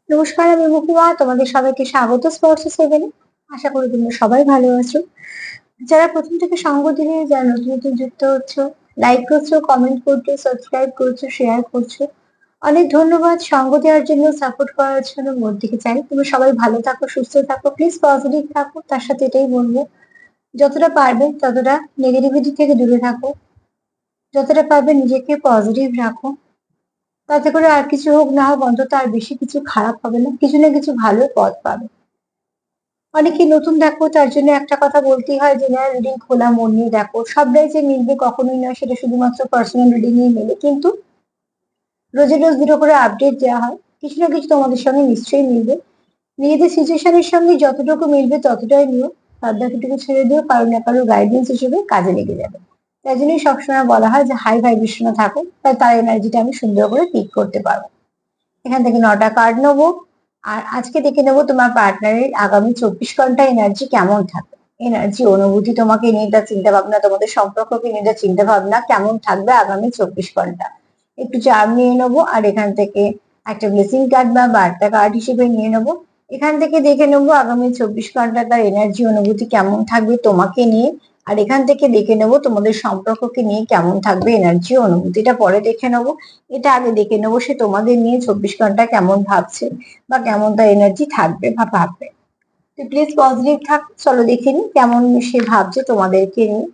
নমস্কার, আমি মুকুয়া। তোমাদের সবাইকে স্বাগত স্পর্শ সেভেনে। আশা করি তোমরা সবাই ভালো আছো। যারা প্রথম থেকে সঙ্গ দিলে, যারা নতুন নতুন যুক্ত হচ্ছে, লাইক করছো, কমেন্ট করছো, সাবস্ক্রাইব করছো, শেয়ার করছো, অনেক ধন্যবাদ। সঙ্গ দেওয়ার জন্য, সাপোর্ট করার জন্য মন থেকে চাই তোমরা সবাই ভালো থাকো, সুস্থ থাকো, প্লিজ পজিটিভ থাকো। তার সাথে এটাই বলবো, যতটা পারবে ততটা নেগেটিভিটি থেকে দূরে থাকো, যতটা পারবে নিজেকে পজিটিভ রাখো। তাতে করে আর কিছু হোক না হোক, অন্তত আর বেশি কিছু খারাপ হবে না, কিছু না কিছু ভালো পথ পাবে। অনেকে নতুন দেখো, তার জন্য একটা কথা বলতেই হয়, জেনারেল রিডিং খোলা মন নিয়ে দেখো। সবটাই যে মিলবে কখনোই নয়, সেটা শুধুমাত্র পার্সোনাল রিডিং নিয়ে মেলে। কিন্তু রোজে রোজ দুটো করে আপডেট দেওয়া হয়, কিছু না কিছু তোমাদের সঙ্গে নিশ্চয়ই মিলবে। নিজেদের সিচুয়েশনের সঙ্গে যতটুকু মিলবে ততটাই নিও, তার বাকিটুকু ছেড়ে দিও, কারো না কারো গাইডেন্স হিসেবে কাজে লেগে যাবে। তাই জন্যই সবসময় বলা হয় যে হাই ভাইব্রেশনে থাকো, তাই তার এনার্জিটা আমি সুন্দর করে পিক করতে পারবো। এখান থেকে 9টা কার্ড নেবো। আর আজকে দেখে নেবো তোমার পার্টনারের আগামী 24 ঘন্টা এনার্জি কেমন থাকবে। এনার্জি, অনুভূতি তোমাকে নিয়ে, তার চিন্তা ভাবনা, তোমাদের সম্পর্ককে নিয়ে তার চিন্তা ভাবনা কেমন থাকবে আগামী 24 ঘন্টা। একটু চার্ম নিয়ে নেবো, আর এখান থেকে একটা ব্লেসিং কার্ড বা বার্তা কার্ড হিসেবে নিয়ে নেবো। এখান থেকে দেখে নেবো আগামী 24 ঘন্টা তার এনার্জি, অনুভূতি কেমন থাকবে তোমাকে নিয়ে। আর এখান থেকে দেখে নেবো তোমাদের সম্পর্ককে নিয়ে কেমন থাকবে এনার্জি, অনুভূতিটা পরে দেখে নেবো। এটা আগে দেখে নেবো সে তোমাদের নিয়ে 24 ঘন্টা কেমন ভাবছে, বা কেমন তার এনার্জি থাকবে বা ভাববে। তো প্লিজ পজিটিভ থাক, চলো দেখে নি কেমন সে ভাবছে তোমাদেরকে নিয়ে।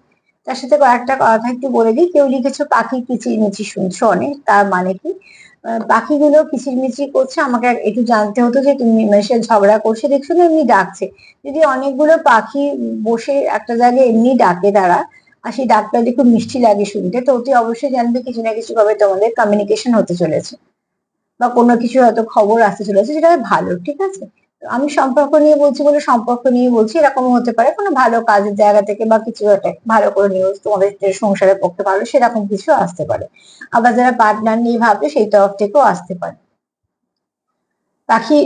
তার সাথে কয়েকটা কথা একটু বলে দিই। কেউ লিখেছো পাখি কিচিরমিচির শুনছো অনেক, তার মানে কি? পাখিগুলো কিচিরমিচির করছে, আমাকে একটু জানতে হতো যে তুমি সে ঝগড়া করছে দেখছো না, এমনি ডাকছে। যদি অনেকগুলো পাখি বসে একটা জায়গায় এমনি ডাকে তারা, আর সেই ডাকটা যদি খুব মিষ্টি লাগে শুনতে, তো অতি অবশ্যই জানবে কিছু না কিছু ভাবে তোমাদের কমিউনিকেশন হতে চলেছে, বা কোনো কিছু হয়তো খবর আসতে চলেছে, যেটা ভালো। ঠিক আছে? তো আমি সম্পর্ক নিয়ে বলছি বলে সম্পর্ক নিয়ে বলছি, এরকমও হতে পারে কোনো ভালো কাজের জায়গা থেকে, বা কিছু একটা ভালো করে নিউজ তোমাদের যে সংসারের পক্ষে ভালো, সেরকম কিছু আসতে পারে। আবার যারা পার্টনার নিয়ে ভাবছে, সেই তরফ থেকেও আসতে পারে। পাখি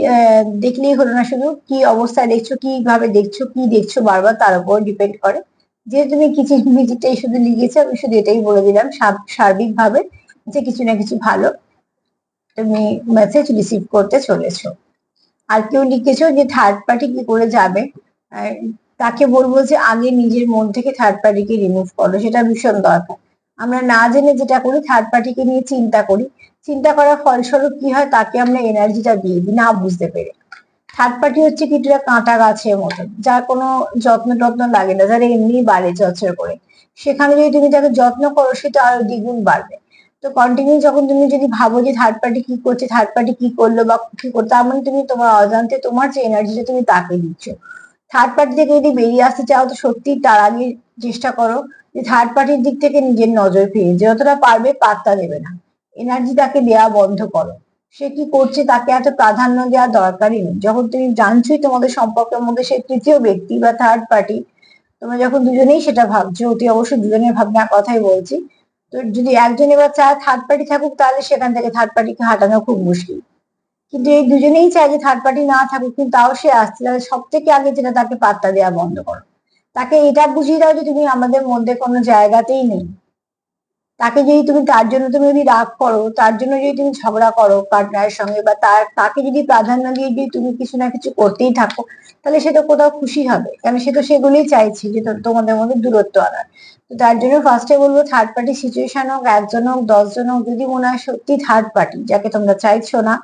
দেখলেই হলো না, শুধু কি অবস্থায় দেখছো, কিভাবে দেখছো, কি দেখছো বারবার, তার উপর ডিপেন্ড করে। যে তুমি কিচিরমিচিরটাই শুধু লিখেছো, আমি শুধু এটাই বলে দিলাম সার্বিক ভাবে যে কিছু না কিছু ভালো তুমি মেসেজ রিসিভ করতে চলেছো। আর কেউ লিখেছো যে থার্ড পার্টি কি করে যাবে, আহ, তাকে বলবো যে আগে নিজের মন থেকে থার্ড পার্টিকে রিমুভ করো, সেটা ভীষণ দরকার। আমরা না জেনে যেটা করি, থার্ড পার্টিকে নিয়ে চিন্তা করি, চিন্তা করার ফলস্বরূপ কি হয়, তাকে আমরা এনার্জিটা দিয়ে দিই না বুঝতে পেরে। থার্ড পার্টি হচ্ছে কিছুটা কাঁটা গাছের মতন, যার কোনো যত্ন টত্ন লাগে না, যারা এমনি বাড়ে চর্চা করে। সেখানে যদি তুমি তাকে যত্ন করো, সেটা আরো দ্বিগুণ বাড়বে। তো কন্টিনিউ যখন তুমি যদি ভাবো যে থার্ড পার্টি কি করছে, থার্ড পার্টি কি করলো বা কি করতো, তার মানে তুমি তোমার অজান্তে তোমার যে এনার্জিটা তুমি তাকে দিচ্ছ। থার্ড পার্টি থেকে যদি বেরিয়ে আসতে চাও, তো সত্যি তার আগে চেষ্টা করো যে থার্ড পার্টির দিক থেকে নিজের নজর ফিরিয়ে, যতটা পারবে পাত্তা দেবে না, এনার্জি তাকে দেওয়া বন্ধ করো। সে কি করছে তাকে এত প্রাধান্য দেওয়া দরকারই নেই। যখন তুমি জানছোই তোমাদের সম্পর্কের মধ্যে সে তৃতীয় ব্যক্তি বা থার্ড পার্টি, তোমরা যখন দুজনেই সেটা ভাবছো, অতি অবশ্যই দুজনের ভাবনার কথাই বলছি। তো যদি একজন এবার চায় থার্ড পার্টি থাকুক, তাহলে সেখান থেকে থার্ড পার্টিকে হাঁটানো খুব মুশকিল। কিন্তু এই দুজনেই চায় যে থার্ড পার্টি না থাকুক, কিন্তু তাও সে আসছে, তাহলে সব থেকে আগে যেটা, তাকে পাত্তা দেওয়া বন্ধ করো। তাকে এটা বুঝিয়ে দাও যে তুমি আমাদের মধ্যে কোনো জায়গাতেই নেই। তাকে যদি তুমি তার জন্য তুমি যদি রাগ করো, তার জন্য যদি তুমি ঝগড়া করো পার্টনারের সঙ্গে, বা তাকে যদি প্রাধান্য দিয়ে যদি তুমি কিছু না কিছু করতেই থাকো, তাহলে সেটা কোথাও খুশি হবে, কারণ সে তো সেগুলোই চাইছে যে তোমাদের মধ্যে দূরত্ব আনার। তো তার জন্য ফার্স্টে বলবো, থার্ড পার্টি সিচুয়েশন হোক, 1জন হোক, 10জন হোক, যদি মনে হয় সত্যি থার্ড পার্টি যাকে তোমরা চাইছো না,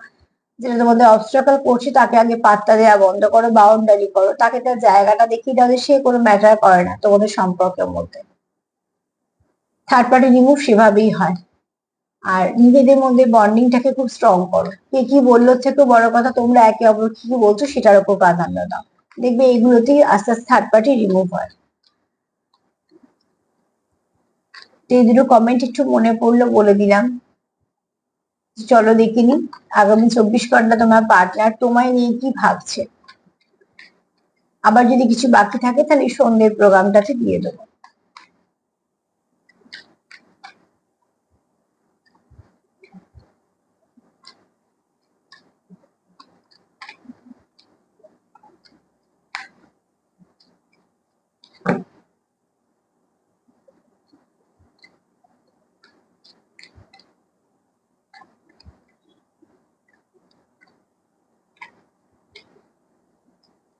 যেটা তোমাদের অবস্ট্রাকল করছে, তাকে আগে পাত্তা দেওয়া বন্ধ করো, বাউন্ডারি করো, তাকে তার জায়গাটা দেখিয়ে দাও যে সে কোনো ম্যাটার করে না তোমাদের সম্পর্কের মধ্যে। থার্ড পার্টি রিমুভ সেভাবেই হয়। আর নিজেদের মধ্যে বন্ডিংটাকে খুব স্ট্রং করো। কে কি বললো থেকে বড় কথা, তোমরা একে অপর কি কি বলছো সেটার উপর প্রাধান্য দাও। দেখবে এইগুলোতেই আস্তে আস্তে থার্ড পার্টি রিমুভ হয়। তো এই দুটো কমেন্ট একটু মনে পড়লো, বলে দিলাম। চলো দেখিনি আগামী 24 ঘন্টা তোমার পার্টনার তোমায় নিয়ে কি ভাবছে। আবার যদি কিছু বাকি থাকে, তাহলে সন্ধ্যের প্রোগ্রামটাতে দিয়ে দেবো।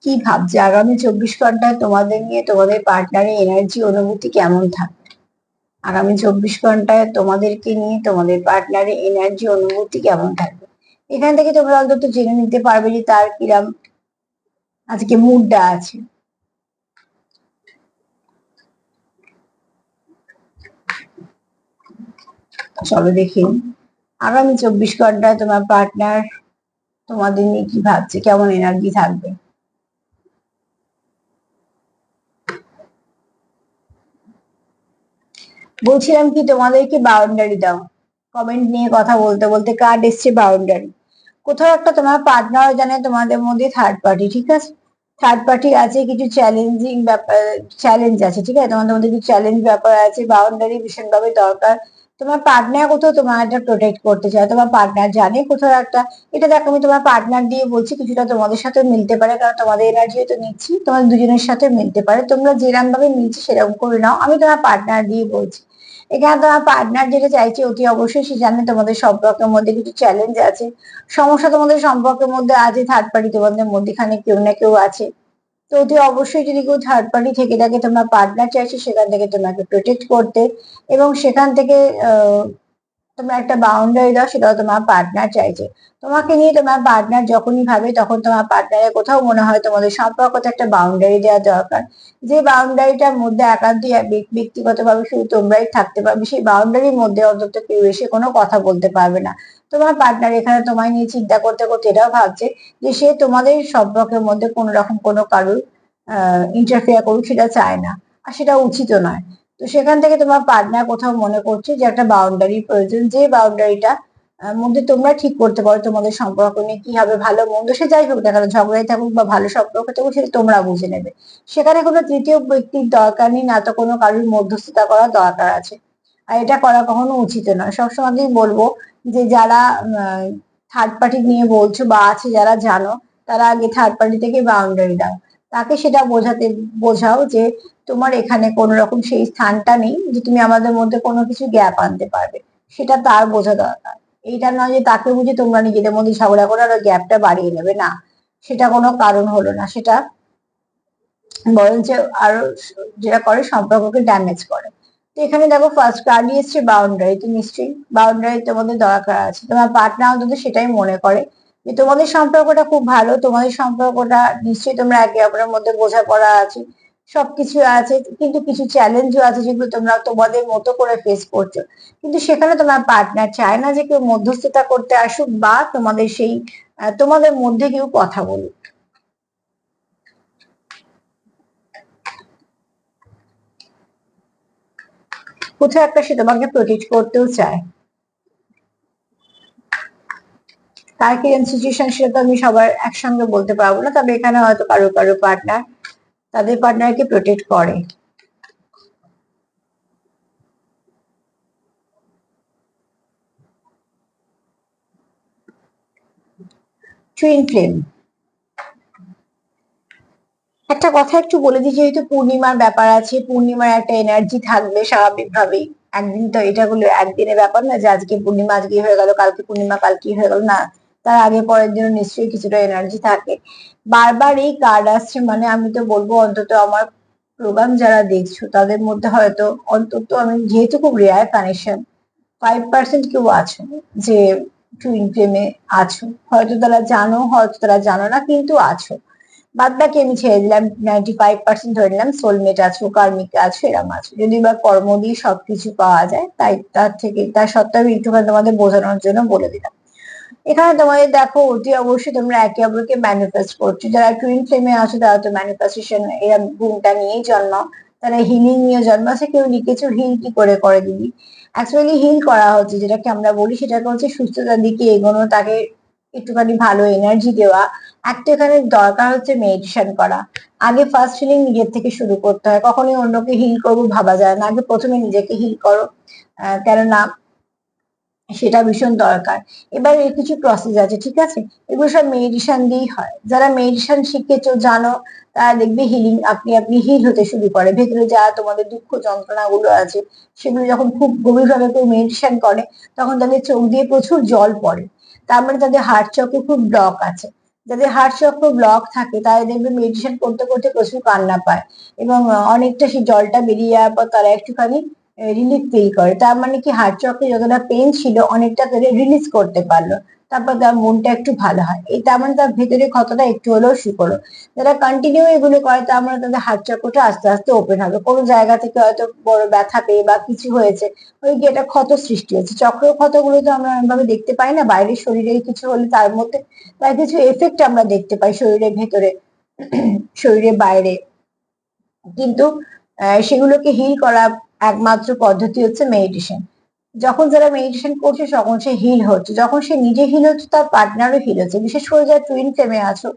কি ভাবছে আগামী 24 ঘন্টায় তোমাদের নিয়ে, তোমাদের পার্টনারের এনার্জি অনুভূতি কেমন থাকবে? আগামী 24 ঘন্টায় তোমাদেরকে নিয়ে তোমাদের পার্টনারের এনার্জি অনুভূতি কেমন থাকবে? এখান থেকে তোমরা অন্তত জেনে নিতে পারবে যে তার কিরম আজকে মুডটা আছে। চলো দেখি আগামী 24 ঘন্টায় তোমার পার্টনার তোমাদের নিয়ে কি ভাবছে, কেমন এনার্জি থাকবে। বলছিলাম কি তোমাদেরকে বাউন্ডারি দাও। কমেন্ট নিয়ে কথা বলতে বলতে কার্ড এসছে বাউন্ডারি। কোথাও একটা তোমার পার্টনার জানে তোমাদের মধ্যে থার্ড পার্টি, ঠিক আছে? থার্ড পার্টি আছে, কিছু চ্যালেঞ্জিং ব্যাপার, চ্যালেঞ্জ আছে, ঠিক আছে? তোমাদের মধ্যে কিছু চ্যালেঞ্জ ব্যাপার আছে, বাউন্ডারি ভীষণভাবে দরকার। তোমার পার্টনার কোথাও তোমার একটা প্রোটেক্ট করতে চায়, তোমার পার্টনার জানে কোথাও একটা। এটা দেখো আমি তোমার পার্টনার দিয়ে বলছি, কিছুটা তোমাদের সাথে মিলতে পারে, কারণ তোমাদের এনার্জি তো নিচ্ছি, তোমাদের দুজনের সাথে মিলতে পারে। তোমরা যেরকম ভাবে মিলছে সেরকম করে নাও, আমি তোমার পার্টনার দিয়ে বলছি। এখানে তোমার পার্টনার যেটা চাইছে অতি অবশ্যই সে জানে তোমাদের সম্পর্কের মধ্যে কিছু চ্যালেঞ্জ আছে, সমস্যা তোমাদের সম্পর্কের মধ্যে আছে, থার্ড পার্টি তোমাদের মধ্যেখানে কেউ না কেউ আছে। তো অতি অবশ্যই যদি কেউ থার্ড পার্টি থেকে থাকে, তোমার পার্টনার চাইছে সেখান থেকে তোমাকে প্রোটেক্ট করতে, এবং সেখান থেকে আহ তোমরা একটা বাউন্ডারি দাও, সেটাও তোমার পার্টনার চাইছে। তোমাকে নিয়ে তোমার পার্টনার যখনই ভাবে, তখন তোমার পার্টনারের কোথাও মনে হয় তোমাদের সম্পর্কতে একটা বাউন্ডারি দেওয়া দরকার। যে বাউন্ডারিটার মধ্যে একান্তই ব্যক্তিগতভাবে শুধু তোমরাই থাকতে পারবে, সেই বাউন্ডারির মধ্যে অন্তত কেউ এসে কোনো কথা বলতে পারবে না। তোমার পার্টনার এখানে তোমায় নিয়ে চিন্তা করতে করতে এটাও ভাবছে যে সে তোমাদের সম্পর্কের মধ্যে কোনো রকম কোনো কারোর ইন্টারফেয়ার করুক, সেটা চায় না, আর সেটা উচিতও নয়। তো সেখান থেকে তোমার পার্টনার কোথাও মনে করছে যে একটা বাউন্ডারির প্রয়োজন, যে বাউন্ডারিটা মধ্যে তোমরা ঠিক করতে পারো তোমাদের সম্পর্ক নিয়ে কি হবে, ভালো মন্দ সে যাই হোক না কেন, ঝগড়াই থাকুক বা ভালো সম্পর্ক থাকুক, সেটা তোমরা বুঝে নেবে। সেখানে কোনো তৃতীয় ব্যক্তির দরকার নেই, না তো কোনো কারোর মধ্যস্থতা করার দরকার আছে। আর এটা করা কখনো উচিত নয়। সবসময় আমি বলবো যে যারা থার্ড পার্টি নিয়ে বলছো বা আছে যারা জানো, তারা আগে থার্ড পার্টি থেকে বাউন্ডারি দাও। তাকে সেটা বোঝাও যে তোমার এখানে কোন রকম সেই স্থানটা নেই যে তুমি আমাদের মধ্যে কোনো কিছু গ্যাপ আনতে পারবে, সেটা তার বোঝা দরকার। এইটা নয় যে তাকে বুঝে তোমরা নিজেদের মধ্যে ঝগড়া করে আরো গ্যাপটা বাড়িয়ে নেবে, না, সেটা কোনো কারণ হলো না। সেটা বরঞ্চ আরো যেটা করে সম্পর্ককে ড্যামেজ করে। তো এখানে দেখো ফার্স্ট কার্ডই এসছে বাউন্ডারি, তো নিশ্চয়ই বাউন্ডারি তোমাদের দরকার আছে। তোমার পার্টনার অন্তত সেটাই মনে করে যে তোমাদের সম্পর্কটা খুব ভালো, তোমাদের সম্পর্কটা নিশ্চয়ই তোমরা একে অপরের মধ্যে বোঝাপড়া আছে, সবকিছু আছে, কিন্তু কিছু চ্যালেঞ্জও আছে যেগুলো তোমরা তোমাদের মতো করে ফেস করছো। কিন্তু সেখানে তোমার পার্টনার চায় না যে কেউ মধ্যস্থতা করতে আসুক বা তোমাদের সেই তোমাদের মধ্যে কেউ কথা বলুক। কোথাও একটা সে তোমাকে প্রোটেক্ট করতেও চায়। তার কি সিচুয়েশন সেটা তো আমি সবার একসঙ্গে বলতে পারবো না, তবে এখানে হয়তো কারো কারো পার্টনার তাদের পার্টনারকে প্রোটেক্ট করে। টুইন ফ্লেম, একটা কথা একটু বলে দিই, যেহেতু পূর্ণিমার ব্যাপার আছে, পূর্ণিমার একটা এনার্জি থাকবে স্বাভাবিকভাবেই। একদিন তো এটা হলো একদিনের ব্যাপার না যে আজকে পূর্ণিমা আজকে হয়ে গেল, কালকে পূর্ণিমা কালকে হয়ে গেল, না, তার আগে পরের দিনও নিশ্চয়ই কিছুটা এনার্জি থাকে। বারবার এই কার্ড আসছে মানে আমি তো বলবো অন্তত আমার প্রোগ্রাম যারা দেখছো তাদের মধ্যে হয়তো অন্তত, আমি যেহেতু খুব রেয়ার কানেকশন, 5% কেউ আছো যে টুইন ফ্লেমে আছো। হয়তো তারা জানো, হয়তো তারা জানো না, কিন্তু আছো। বাদ বাকি আমি ছেড়ে দিলাম, 95% ধরে নিলাম সোলমেট আছো, কার্মিক আছো, এরম আছো। যদি বা কর্ম দিয়ে সবকিছু পাওয়া যায়, তাই তার থেকে তার সত্ত্বেও আমি একটুখানি তোমাদের বোঝানোর জন্য বলে দিলাম। এখানে তোমাদের দেখো অতি অবশ্যই তোমরা একে অপরকে ম্যানিফেস্ট করছো। যারা টুইন ফ্লেমে আছো তারা তো ম্যানিফেস্টেশন এরম গুণটা নিয়েই জন্মাও। তারা হিলিং নিয়ে জন্মাচ্ছে। কেউ লিখেছো হিল কি করে করে দিবি, অ্যাকচুয়ালি হিল করা হচ্ছে যেটাকে আমরা বলি, সেটাকে হচ্ছে সুস্থতার দিকে এগোনো, তাকে একটুখানি ভালো এনার্জি দেওয়া। একটা এখানে দরকার হচ্ছে মেডিটেশন করা। আগে ফার্স্ট হিলিং নিজের থেকে শুরু করতে হয়, কখনোই অন্যকে হিল করবো ভাবা যায় না, আগে প্রথমে নিজেকে হিল করো। কেননা সেটা ভীষণ দরকার। এবার এর কিছু প্রসেস আছে, ঠিক আছে? এগুলো সব মেডিটেশন দিয়েই হয়। যারা মেডিটেশন শিখেছো জানো, তারা দেখবে হিলিং আপনি আপনি হিল হতে শুরু করে। ভেতরে যা তোমাদের দুঃখ যন্ত্রণা গুলো আছে, সেগুলো যখন খুব গভীরভাবে কেউ মেডিটেশন করে, তখন তাদের চোখ দিয়ে প্রচুর জল পড়ে। তার মানে তাদের হার্ট চক্রে খুব ব্লক আছে। যাদের হার্ট চক্র ব্লক থাকে তারা দেখবে মেডিটেশন করতে করতে প্রচুর কান্না পায়, এবং অনেকটা সেই জলটা বেরিয়ে যাওয়ার পর তারা একটুখানি রিলিফ ফিল করে। তার মানে কি হার্ট চক্রে যতটা পেন ছিল অনেকটা করে রিলিজ করতে পারলো, তারপর তার মনটা একটু ভালো হয়। এই তার মানে তার ভেতরে ক্ষতটা একটু হলেও শুকলো। যারা কন্টিনিউ এগুলো করে তার মানে তাদের হার্ট চক্রটা আস্তে আস্তে ওপেন হবে। কোনো জায়গা থেকে হয়তো বড় ব্যথা পেয়ে বা কিছু হয়েছে, ওই যে একটা ক্ষত সৃষ্টি হচ্ছে, চক্র ক্ষতগুলো তো আমরা এমনভাবে দেখতে পাই না, বাইরের শরীরে কিছু হলে তার মধ্যে তার কিছু এফেক্ট আমরা দেখতে পাই শরীরের ভেতরে, শরীরের বাইরে। কিন্তু সেগুলোকে হিল করা একমাত্র পদ্ধতি হচ্ছে মেডিটেশন। যখন যারা মেডিটেশন করছে তখন সে হিল হচ্ছে, যখন সে নিজে হিল হচ্ছে তার পার্টনারও হিল হচ্ছে। বিশেষ করে যারা টুইন ফ্লেমে আছো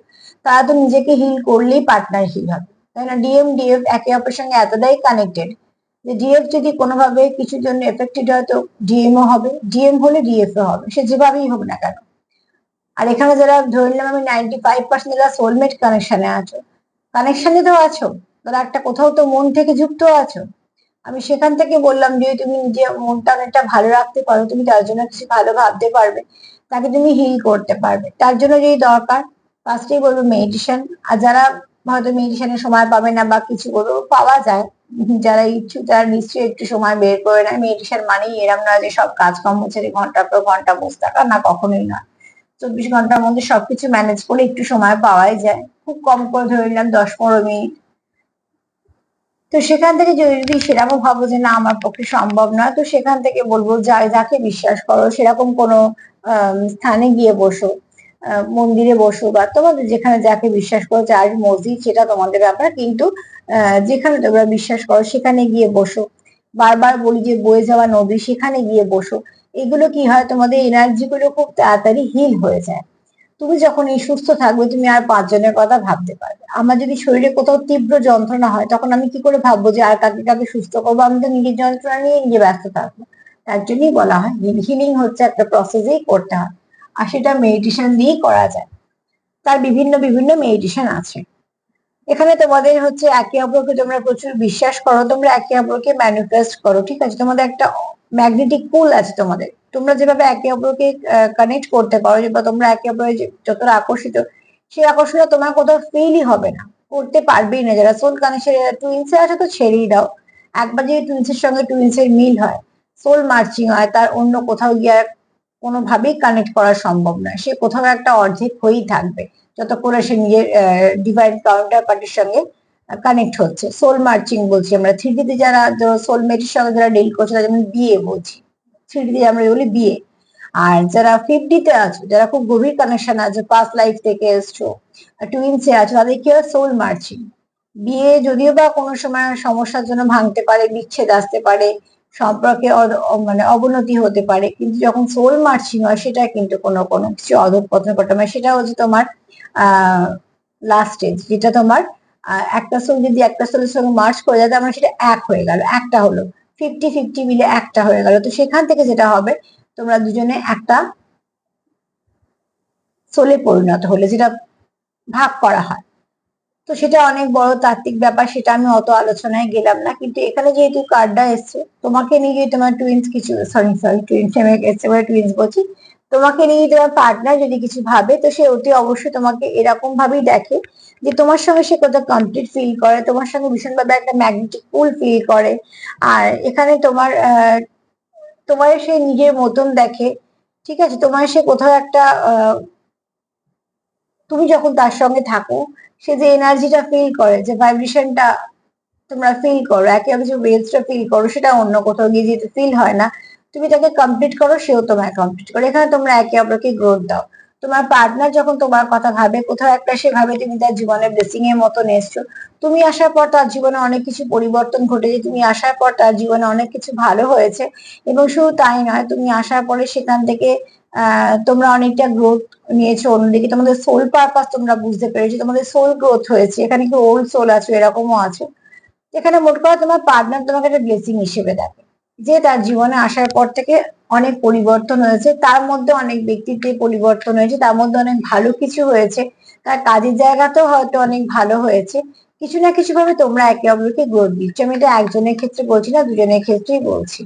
তারা তো নিজেকে হিল করলেই পার্টনার হিল হবে, তাই না? ডিএম ডিএফ একে অপরের সঙ্গে এতটাই কানেক্টেড যে ডিএফ যদি কোনোভাবে কিছুর জন্য এফেক্টেড হয় তো ডিএমও হবে, ডিএম হলে ডিএফ ও হবে, সে যেভাবেই হোক না কেন। আর এখানে যারা ধরে নিলাম আমি 95% যারা সোলমেট কানেকশনে আছো, কানেকশনে তো আছো, তারা একটা কোথাও তো মন থেকে যুক্ত আছো। আমি সেখান থেকে বললাম যে তুমি নিজে মনটা অনেকটা ভালো রাখতে পারো, তুমি তার জন্য কিছু ভালো ভাবতে পারবে, তাকে তুমি হিল করতে পারবে। তার জন্য যদি দরকার ফার্স্টেই বলবো মেডিটেশন। আর যারা হয়তো মেডিটেশনের সময় পাবে না বা কিছু করবো, পাওয়া যায়, যারা ইচ্ছুক তারা নিশ্চয়ই একটু সময় বের করে নেয়। মেডিটেশন মানেই এরম নয় যে সব কাজকর্ম ছেড়ে ঘন্টার পর ঘন্টা বসে থাকা, না, কখনোই না। 24 ঘন্টার মধ্যে সবকিছু ম্যানেজ করে একটু সময় পাওয়াই যায়, খুব কম করে ধরে নিলাম 10-15 মিনিট। তো সেখান থেকে যদি সেরকম ভাবো যে না আমার পক্ষে সম্ভব নয়, তো সেখান থেকে বলবো যাকে বিশ্বাস করো সেরকম কোনো স্থানে গিয়ে বসো, মন্দিরে বসো, বা তোমাদের যেখানে যাকে বিশ্বাস করো, চার্চ মসজিদ সেটা তোমাদের ব্যাপার, কিন্তু যেখানে তোমরা বিশ্বাস করো সেখানে গিয়ে বসো। বারবার বলি যে বয়ে যাওয়া নদী, সেখানে গিয়ে বসো। এগুলো কি হয়, তোমাদের এনার্জি গুলো খুব তাড়াতাড়ি হিল হয়ে যায়। তুমি যখন এই সুস্থ থাকবে তুমি আর 5 জনের কথা ভাবতে পারবে। আমার যদি শরীরে কোথাও তীব্র যন্ত্রণা হয় তখন আমি কি করে ভাববো যে আর কাকে কাকে সুস্থ করবো, আমি তো নিজের যন্ত্রণা নিয়ে নিজে ব্যস্ত থাকবো। তার জন্যই বলা হয় হিলিং হচ্ছে একটা প্রসেসেই করতে হয়, আর সেটা মেডিটেশন দিয়েই করা যায়। তার বিভিন্ন বিভিন্ন মেডিটেশন আছে। এখানে তোমাদের হচ্ছে একে অপরকে তোমরা প্রচুর বিশ্বাস করো, তোমরা একে অপরকে ম্যানিফেস্ট করো, ঠিক আছে? তোমাদের একটা ম্যাগনেটিক পুল আছে তোমাদের, তোমরা যেভাবে একে অপরকে কানেক্ট করতে পারো বা তোমরা একে অপরের যতটা আকর্ষিত, সেই আকর্ষণটা তোমার কোথাও ফিলই হবে না, করতে পারবেই না। যারা সোল কানেকশন টুইন্সে আছে তো ছেড়েই দাও। একবার যদি টুইন্সের সঙ্গে টুইন্সের মিল হয়, সোল মার্চিং হয়, তার অন্য কোথাও গিয়ে আর কোনোভাবেই কানেক্ট করা সম্ভব নয়। সে কোথাও একটা অর্ধেক হয়েই থাকবে যতক্ষণ সে নিজের ডিভাইন কাউন্টার পার্টির সঙ্গে কানেক্ট হচ্ছে। সোল মার্চিং বলছি আমরা। থ্রিডিতে যারা সোলমেটের সঙ্গে যারা ডিল করছে তাদের যেমন বিয়ে বলছি, থ্রিডিতে আমরা বলি বিয়ে। আর যারা 50-তে আছো, যারা খুব গভীর কানেকশন আছে, পাস্ট লাইফ থেকে এসছো, টুইন্সে আছো, তাদের কি হয় সোল মার্চিং। বিয়ে যদিও বা কোনো সময় সমস্যার জন্য ভাঙতে পারে, বিচ্ছেদ আসতে পারে, সম্পর্কে মানে অবনতি হতে পারে, কিন্তু যখন সোল মার্চিং হয় সেটা কিন্তু কোনো কোনো কিছু অধঃপতন ঘটে না। সেটা হচ্ছে তোমার লাস্ট স্টেজ, যেটা তোমার একটা সোল যদি একটা সোলের সঙ্গে মার্চ করে যায় তার মানে সেটা এক হয়ে গেল, একটা হলো 50-50 মিলে একটা হয়ে গেল। তো সেখান থেকে যেটা হবে, তোমরা দুজনে একটা সোলে পরিণত হলে, যেটা ভাগ করা হয়। তো সেটা অনেক বড় তাত্ত্বিক ব্যাপার, সেটা আমি অত আলোচনায় গেলাম না। কিন্তু এখানে যেহেতু কার্ডটা এসছে তোমাকে নিয়ে, তোমার টুইন্স কিছু, সরি সরি টুইন্স এসছে বলে টুইন্স বলছি, তোমাকে নিয়ে তোমার পার্টনার যদি কিছু ভাবে তো সে অতি অবশ্যই তোমাকে এরকম ভাবেই দেখে যে তোমার সঙ্গে সে কোথাও কমপ্লিট ফিল করে, তোমার সঙ্গে ভীষণভাবে একটা ম্যাগনেটিক পুল ফিল করে। আর এখানে তোমার সে নিজের মতন দেখে, ঠিক আছে? তোমার সে কোথাও একটা তুমি যখন তার সঙ্গে থাকো সে যে এনার্জিটা ফিল করে, যে ভাইব্রেশনটা তোমরা ফিল করো, একে অপরের যে ওয়েভসটা ফিল করো, সেটা অন্য কোথাও গিয়ে যেতে ফিল হয় না। তুমি তাকে কমপ্লিট করো, সেও তোমায় কমপ্লিট করো, এখানে তোমরা একে অপরকে গ্রোথ দাও। তোমার পার্টনার যখন তোমার কথা ভাবে, কোথাও একটা সে ভাবে তুমি তার জীবনে ব্লেসিং এর মতন এসছো, তুমি আসার পর তার জীবনে অনেক কিছু পরিবর্তন ঘটেছে, তুমি আসার পর তার জীবনে অনেক কিছু ভালো হয়েছে। এবং শুধু তাই নয়, তুমি আসার পরে সেখান থেকে তোমরা অনেকটা গ্রোথ নিয়েছো। অন্যদিকে তোমাদের সোল পারপাস তোমরা বুঝতে পেরেছো, তোমাদের সোল গ্রোথ হয়েছে। এখানে কি ওল্ড সোল আছে, এরকমও আছে। এখানে মোট কথা তোমার পার্টনার তোমাকে একটা ব্লেসিং হিসেবে দেখে, যে তার জীবনে আসার পর থেকে অনেক পরিবর্তন হয়েছে, তার মধ্যে অনেক ব্যক্তিত্বে পরিবর্তন হয়েছে, তার মধ্যে অনেক ভালো কিছু হয়েছে, তার কাজের জায়গাতেও হয়তো অনেক ভালো হয়েছে। কিছু না কিছু ভাবে তোমরা একে অপরকে গ্রোথ দিচ্ছ। আমি এটা একজনের ক্ষেত্রে বলছি না, দুজনের ক্ষেত্রেই বলছি।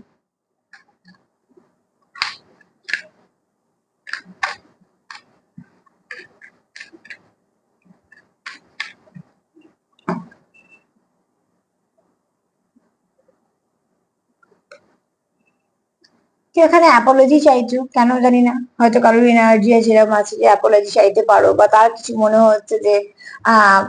কেউ এখানে অ্যাপোলজি চাইছো, কেন জানি না, হয়তো কারোর এনার্জি আছে এরকম আছে যে অ্যাপোলজি চাইতে পারো, বা তার কিছু মনে হচ্ছে যে আহ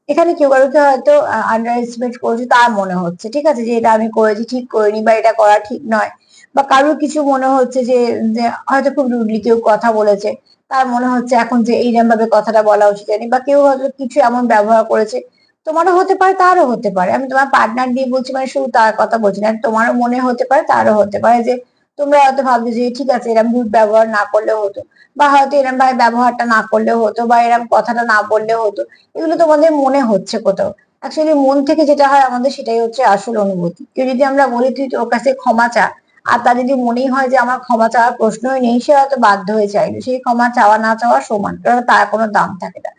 এখানে কেউ কারোকে হয়তো আন্ডার এস্টিমেট করছে তার মনে হচ্ছে, ঠিক আছে, যে এটা আমি করেছি ঠিক করিনি, বা এটা করা ঠিক নয়, বা কারোর কিছু মনে হচ্ছে যে যে হয়তো খুব রুডলি কেউ কথা বলেছে, তার মনে হচ্ছে এখন যে এইরকম ভাবে কথাটা বলা উচিত হয়নি, বা কেউ হয়তো কিছু এমন ব্যবহার করেছে, তোমারও হতে পারে তারও হতে পারে, আমি তোমার পার্টনার দিয়ে বলছি মানে শুধু তার কথা বলছি না, তোমারও মনে হতে পারে তারও হতে পারে যে তোমরা হয়তো ভাবছো যে ঠিক আছে এরকম রুড ব্যবহার না করলেও হতো, বা হয়তো এরকম ভাবে ব্যবহারটা না করলেও হতো, বা এরকম কথাটা না বললেও হতো, এগুলো তোমাদের মনে হচ্ছে কোথাও। অ্যাকচুয়ালি মন থেকে যেটা হয় আমাদের সেটাই হচ্ছে আসল অনুভূতি। কেউ যদি আমরা বলি তুই তোর কাছে ক্ষমা চা, আর তার যদি মনেই হয় যে আমার ক্ষমা চাওয়ার প্রশ্নই নেই, সে হয়তো বাধ্য হয়ে চাইবে, সেই ক্ষমা চাওয়া না চাওয়া সমান, কারণ তার কোনো দাম থাকে না।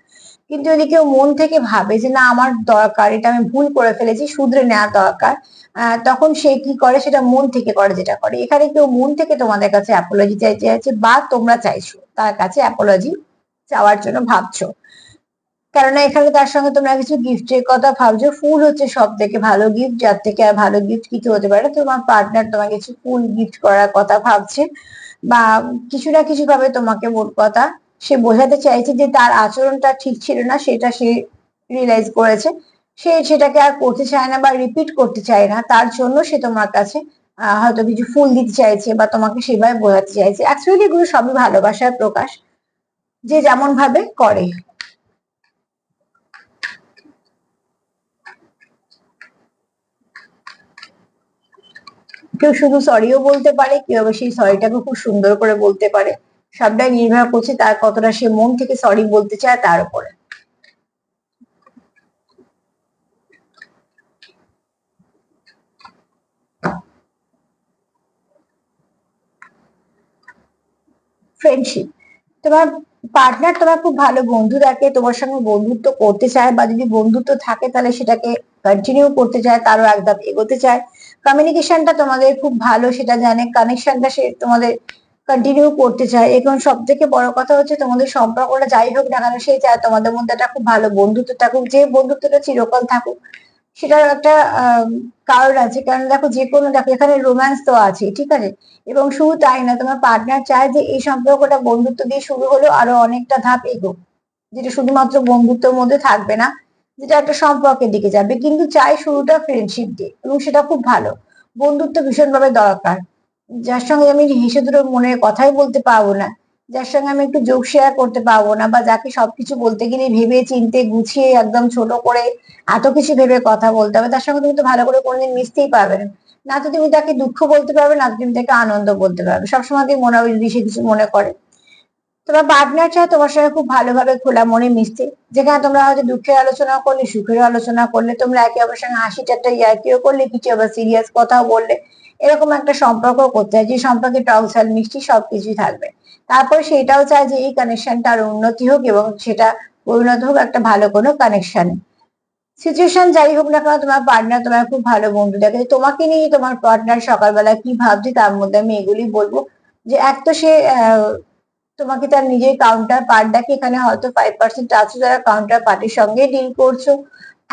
কিন্তু যদি কেউ মন থেকে ভাবে যে না আমার দরকার, এটা আমি ভুল করে ফেলেছি, শুধরে নেওয়া দরকার, তখন সে কি করে, সেটা মন থেকে করে, যেটা করে এখানে কেউ মন থেকে তোমাদের কাছে অ্যাপোলজি চাইতে চাইছে, বা তোমরা চাইছো তার কাছে অ্যাপোলজি চাওয়ার জন্য ভাবছো, কেননা এখানে তার সঙ্গে তোমরা কিছু গিফটের কথা ভাবছো। ফুল হচ্ছে সব থেকে ভালো গিফট, যার থেকে আর ভালো গিফট কিছু হতে পারে না। তোমার পার্টনার তোমাকে কিছু ফুল গিফট করার কথা ভাবছে, বা কিছু না কিছু ভাবে তোমাকে মোট কথা সে বোঝাতে চাইছে যে তার আচরণটা ঠিক ছিল না, সেটা সে রিয়েলাইজ করেছে, সে সেটাকে আর করতে চায় না বা রিপিট করতে চায় না, তার জন্য সে তোমার কাছে হয়তো কিছু ফুল দিতে চাইছে, বা তোমাকে সেভাবে বোঝাতে চাইছে। অ্যাকচুয়ালি এগুলো সবই ভালোবাসার প্রকাশ, যে যেমন ভাবে করে। কেউ শুধু সরিও বলতে পারে, কেউ আবার সেই সরিটাকে খুব সুন্দর করে বলতে পারে, সবটাই নির্ভর করছে তার কতটা সে মন থেকে সরি বলতে চায় তার উপরে। ফ্রেন্ডশিপ, তোমার পার্টনার তোমার খুব ভালো বন্ধু দেখে, তোমার সঙ্গে বন্ধুত্ব করতে চায়, বা যদি বন্ধুত্ব থাকে তাহলে সেটাকে কন্টিনিউ করতে চায়, তারও এক ধাপ এগোতে চায়। কমিউনিকেশনটা তোমাদের খুব ভালো সেটা জানে, কানেকশনটা সে তোমাদের কন্টিনিউ করতে চায়। এখন সব থেকে বড় কথা হচ্ছে তোমাদের সম্পর্কটা যাই হোক না কেন, সে চায় তোমাদের মধ্যে একটা খুব ভালো বন্ধুত্ব থাকুক, যে বন্ধুত্বটা চিরকাল থাকুক। সেটার একটা কারণ আছে, কারণ দেখো যে কোনো, দেখো এখানে রোম্যান্স তো আছে, ঠিক আছে, এবং শুধু তাই না, তোমার পার্টনার চায় যে এই সম্পর্কটা বন্ধুত্ব দিয়ে শুরু হলো আরো অনেকটা ধাপ এগোক, যেটা শুধুমাত্র বন্ধুত্বের মধ্যে থাকবে না, যেটা একটা সম্পর্কের দিকে যাবে, কিন্তু চাই শুরুটা ফ্রেন্ডশিপ দিয়ে, এবং সেটা খুব ভালো। বন্ধুত্ব ভীষণভাবে দরকার, যার সঙ্গে আমি হেসে দুটো মনের কথাই বলতে পারবো না, যার সঙ্গে আমি একটু জোক শেয়ার করতে পারবো না, বা যাকে সবকিছু বলতে গেলে ভেবে চিন্তে গুছিয়ে একদম ছোট করে এত কিছু ভেবে কথা বলতে হবে, তার সঙ্গে তুমি তো ভালো করে কোনোদিন মিশতেই পারবে না। না তো তুমি তাকে দুঃখ বলতে পারবে, না তো তুমি তাকে আনন্দ বলতে পারবে, সবসময় তুমি মনে হবে যদি সে কিছু মনে করে। তোমার পার্টনার চায় তোমার সঙ্গে খুব ভালোভাবে খোলা মনে মিশতে, যেখানে তোমরা হয়তো দুঃখের আলোচনা করলে, সুখের আলোচনা করলে, তোমরা একে অপরের সঙ্গে হাসি ঠাট্টা ইয়ার্কিও করলে, কিছু আবার সিরিয়াস কথাও বললে, এরকম একটা সম্পর্ক করতে হয় যে সম্পর্কে টক ঝাল মিষ্টি সবকিছুই থাকবে। তারপরে সেটাও চায় যে এই কানেকশনটা আরো উন্নতি হোক, এবং সেটা পরিণত হোক একটা ভালো কোনো কানেকশনে। সিচুয়েশন যাই হোক না কেন, তোমার পার্টনার তোমার খুব ভালো বন্ধু দেখে। তোমাকে নিয়ে তোমার পার্টনার সকালবেলা কি ভাবছে তার মধ্যে আমি এগুলি বলবো, যে এক তো সে তোমাকে তার নিজের কাউন্টার পার্ট দেখে, এখানে হয়তো 5% আছে যারা কাউন্টার পার্টির সঙ্গে ডিল করছো,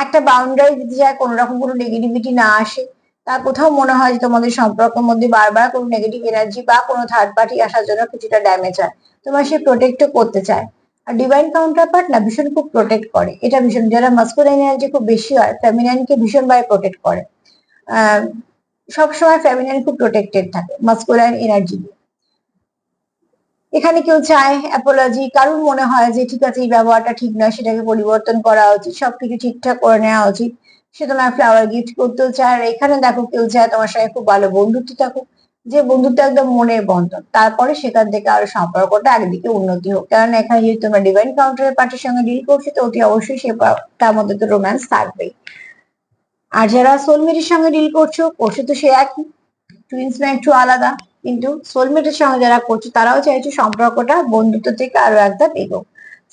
একটা বাউন্ডারি দিতে চায়, কোনো রকম কোনো নেগেটিভিটি না আসে, তার কোথাও মনে হয় যে তোমাদের সম্পর্কের মধ্যে বারবার কোনো নেগেটিভ এনার্জি বা কোনো থার্ড পার্টি আসার জন্য কিছুটা ড্যামেজ হয়, তোমার সে প্রোটেক্টও করতে চায়। আর ডিভাইন কাউন্টার পার্ট না ভীষণ খুব প্রোটেক্ট করে, এটা ভীষণ, যারা মাস্কুলাইন এনার্জি খুব বেশি হয় ফেমিনাইন কে ভীষণ ভাবে প্রোটেক্ট করে। আহ সবসময় ফেমিনাইন খুব প্রোটেক্টেড থাকে মাস্কুলাইন এনার্জি। এখানে কেউ চায় অ্যাপোলজি, কারোর মনে হয় যে ঠিক আছে এই ব্যবহারটা ঠিক নয়, সেটাকে পরিবর্তন করা উচিত, সবকিছু ঠিকঠাক করে নেওয়া উচিত, সে তোমার ফ্লাওয়ার গিফট করতেও চায়। আর এখানে দেখো কেউ চায় তোমার সঙ্গে খুব ভালো বন্ধুত্ব থাকুক, যে বন্ধুত্ব একদম মনের বন্ধন, তারপরে সেখান থেকে আরো সম্পর্কটা একদিকে উন্নতি হোক, কারণ এখানে যদি তোমরা ডিভাইন কাউন্টারের পার্টির সঙ্গে ডিল করছো তো অতি অবশ্যই সে তার মধ্যে তো রোম্যান্স থাকবেই। আর যারা সোলমেটের সঙ্গে ডিল করছো করছো তো সে একই, টুইন্স না একটু আলাদা, কিন্তু সোলমেটের সঙ্গে যারা করছে তারাও চাইছে সম্পর্কটা বন্ধুত্ব থেকে আরো এক ধাপ এগোক।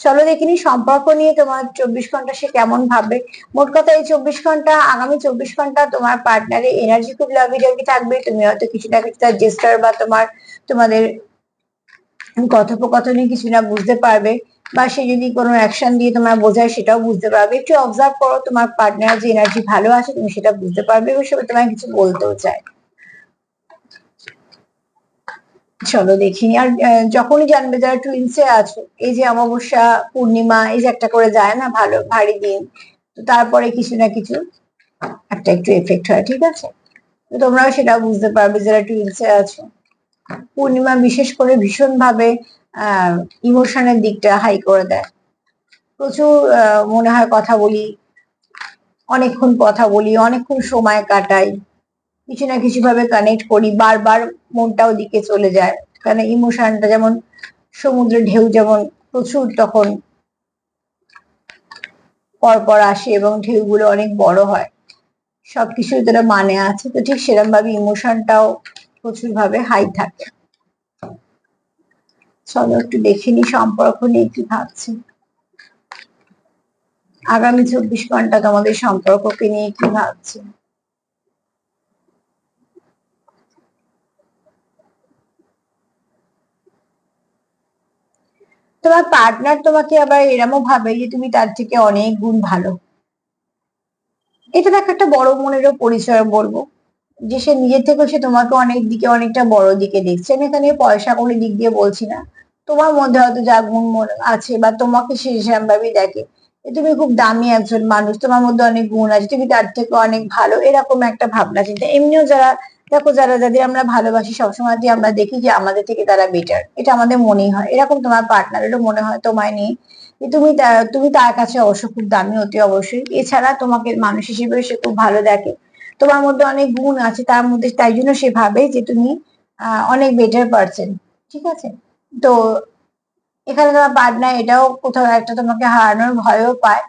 চলো দেখিনি সম্পর্ক নিয়ে তোমার 24 ঘন্টা সে কেমন ভাবে। মোট কথা এই 24 ঘন্টা, আগামী 24 ঘন্টা তোমার পার্টনারের এনার্জি খুব লাভি ডাভি থাকবে, তুমি হয়তো কিছু না কিছু তার জেস্টার বা তোমাদের কথোপকথনে কিছু না বুঝতে পারবে, বা সে যদি কোনো অ্যাকশন দিয়ে তোমার বোঝায় সেটাও বুঝতে পারবে। একটু অবজার্ভ করো তোমার পার্টনার যে এনার্জি ভালো আছে, তুমি সেটা বুঝতে পারবে, এবং সে তোমায় কিছু বলতেও চায়। চলো দেখিনি। আর যখনই জানবে যারা টুইন্সে আছো, এই যে অমাবস্যা পূর্ণিমা এই যে একটা করে যায় না ভালো ভারী দিন, তো তারপরে কিছু না কিছু একটা একটু এফেক্ট হয়, ঠিক আছে? তো তোমরাও সেটা বুঝতে পারবে যারা টুইন্সে আছো। পূর্ণিমা বিশেষ করে ভীষণ ভাবে ইমোশনের দিকটা হাই করে দেয়। প্রচুর মনে হয় কথা বলি, অনেকক্ষণ কথা বলি, অনেকক্ষণ সময় কাটাই, কিছু না কিছু ভাবে কানেক্ট করি, বারবার মনটা ওদিকে চলে যায়। কারণ ইমোশনটা যেমন সমুদ্রের ঢেউ যেমন প্রচুর তখন পরপর আসে এবং ঢেউগুলো অনেক বড় হয়, সবকিছুর তারা মানে আছে, তো ঠিক সেরকম ভাবে ইমোশনটাও প্রচুর ভাবে হাই থাকে। চলো একটু দেখে নি সম্পর্ক নিয়ে কি ভাবছি, আগামী 24 ঘন্টা তোমাদের সম্পর্ককে নিয়ে কি ভাবছি। তোমার পার্টনার তোমাকে আবার এরমও ভাবে যে তুমি তার থেকে অনেক গুণ ভালো। এটা দেখো একটা বড় মনেরও পরিচয় বলবো, যে সে নিজের থেকে সে তোমাকে অনেক দিকে অনেকটা বড় দিকে দেখছে। আমি এখানে পয়সা কোনো দিক দিয়ে বলছি না, তোমার মধ্যে হয়তো যা গুণ আছে বা তোমাকে সে সেরকম ভাবেই দেখে, তুমি খুব দামি একজন মানুষ, তোমার মধ্যে অনেক গুণ আছে, তুমি তার থেকে অনেক ভালো, এরকম একটা ভাবনা চিন্তা। এমনিও যারা দেখো, যাদের আমরা ভালোবাসি সবসময় আমরা দেখি যে আমাদের থেকে তারা বেটার, এটা আমাদের মনেই হয়। এরকম তোমার পার্টনারেরও মনে হয় তোমায় নিয়ে যে তুমি তার কাছে অবশ্য খুব দামি, অতি অবশ্যই। এছাড়া তোমাকে মানুষ হিসেবে সে খুব ভালো দেখে, তোমার মধ্যে অনেক গুণ আছে তার মধ্যে, তাই জন্য সে ভাবে যে তুমি অনেক বেটার পারসন, ঠিক আছে? তো এখানে তোমার পার্টনার এটাও কোথাও একটা তোমাকে হারানোর ভয়ও পায়,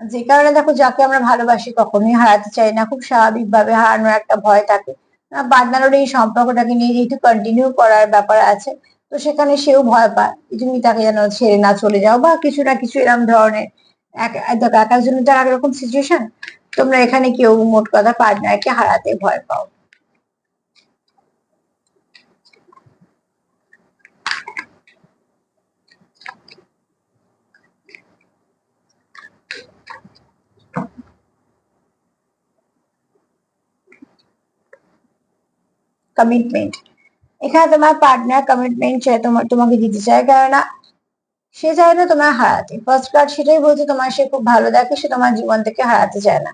যে কারণে দেখো যাকে আমরা ভালোবাসি কখনোই হারাতে চাই না, খুব স্বাভাবিক ভাবে হারানোর একটা ভয় থাকে। পার্টনারের এই সম্পর্কটাকে নিয়ে যেহেতু কন্টিনিউ করার ব্যাপার আছে, তো সেখানে সেও ভয় পায় যে তুমি তাকে যেন ছেড়ে না চলে যাও বা কিছু না কিছু এরকম ধরনের। দেখো এক একজনের তো এক রকম সিচুয়েশন, তোমরা এখানে কেউ মোট কথা পার্টনারকে হারাতে ভয় পাও। কমিটমেন্ট, এখানে তোমার পার্টনার কমিটমেন্ট চায়, তোমাকে দিতে চায়, কেননা সে চায় না তোমার হারাতে। ফার্স্ট কার্ড সেটাই বলছে, তোমার সে খুব ভালো দেখে, সে তোমার জীবন থেকে হারাতে চায় না।